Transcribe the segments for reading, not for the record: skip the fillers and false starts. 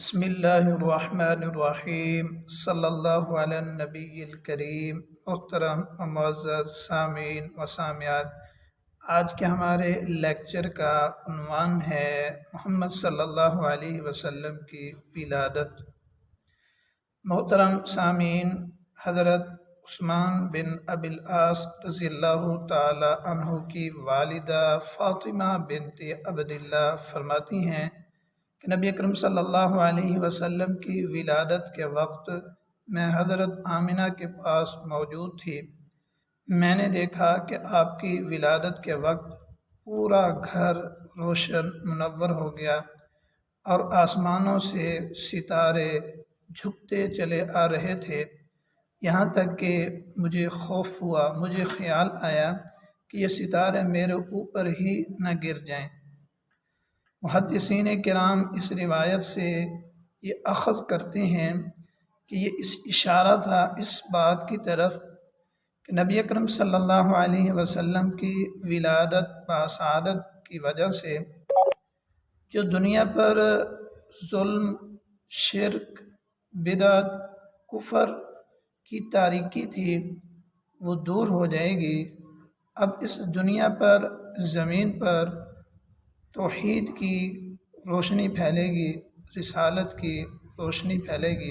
بسم اللہ الرحمن الرحیم صلی اللہ علی النبی الکریم۔ محترم و معزز سامعین و سامعات، آج کے ہمارے لیکچر کا عنوان ہے محمد صلی اللہ علیہ وسلم کی ولادت۔ محترم سامعین، حضرت عثمان بن ابی العاص رضی اللہ تعالی عنہ کی والدہ فاطمہ بنت عبداللہ فرماتی ہیں کہ نبی اکرم صلی اللہ علیہ وسلم کی ولادت کے وقت میں حضرت آمنہ کے پاس موجود تھی۔ میں نے دیکھا کہ آپ کی ولادت کے وقت پورا گھر روشن منور ہو گیا اور آسمانوں سے ستارے جھکتے چلے آ رہے تھے، یہاں تک کہ مجھے خوف ہوا، مجھے خیال آیا کہ یہ ستارے میرے اوپر ہی نہ گر جائیں۔ محدثین کرام اس روایت سے یہ اخذ کرتے ہیں کہ یہ اشارہ تھا اس بات کی طرف کہ نبی اکرم صلی اللہ علیہ وسلم کی ولادت بسعادت کی وجہ سے جو دنیا پر ظلم، شرک، بدعت، کفر کی تاریکی تھی وہ دور ہو جائے گی۔ اب اس دنیا پر، زمین پر توحید کی روشنی پھیلے گی، رسالت کی روشنی پھیلے گی۔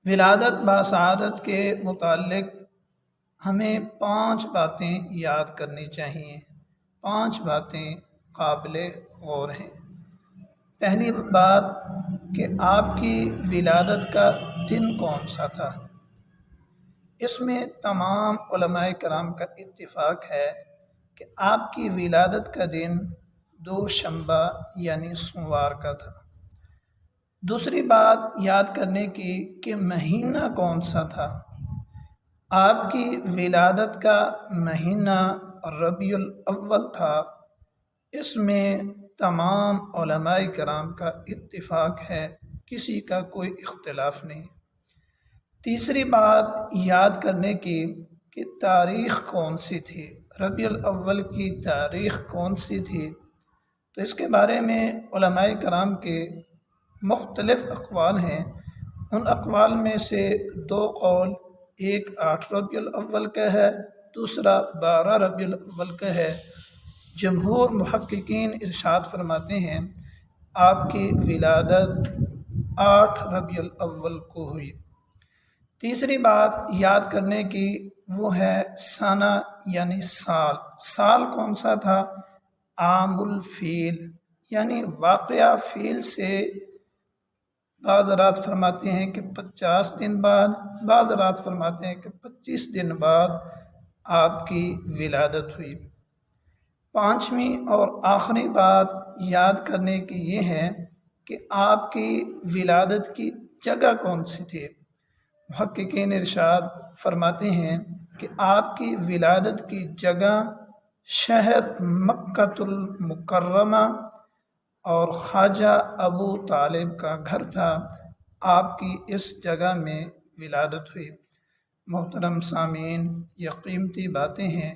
ولادت بسعادت کے متعلق ہمیں 5 باتیں یاد کرنی چاہیے، 5 باتیں قابل غور ہیں۔ پہلی بات کہ آپ کی ولادت کا دن کون سا تھا۔ اس میں تمام علماء کرام کا اتفاق ہے کہ آپ کی ولادت کا دن دوشنبہ یعنی سوموار کا تھا۔ دوسری بات یاد کرنے کی کہ مہینہ کون سا تھا۔ آپ کی ولادت کا مہینہ ربیع الاول تھا۔ اس میں تمام علماء کرام کا اتفاق ہے، کسی کا کوئی اختلاف نہیں۔ تیسری بات یاد کرنے کی کہ تاریخ کون سی تھی، ربیع الاول کی تاریخ کون سی تھی، تو اس کے بارے میں علماء کرام کے مختلف اقوال ہیں۔ ان اقوال میں سے 2 قول، ایک 8 ربیع الاول کا ہے، دوسرا 12 ربیع الاول کا ہے۔ جمہور محققین ارشاد فرماتے ہیں آپ کی ولادت 8 ربیع الاول کو ہوئی۔ تیسری بات یاد کرنے کی وہ ہے سنہ یعنی سال۔ سال کون سا تھا؟ عام الفیل یعنی واقعہ فیل سے بعض رات فرماتے ہیں کہ 50 دن بعد، بعض رات فرماتے ہیں کہ 25 دن بعد آپ کی ولادت ہوئی۔ 5ویں اور آخری بات یاد کرنے کی یہ ہے کہ آپ کی ولادت کی جگہ کون سی تھی۔ محققین ارشاد فرماتے ہیں کہ آپ کی ولادت کی جگہ شہر مکۃ المکرمہ اور خواجہ ابو طالب کا گھر تھا، آپ کی اس جگہ میں ولادت ہوئی۔ محترم سامعین، یہ قیمتی باتیں ہیں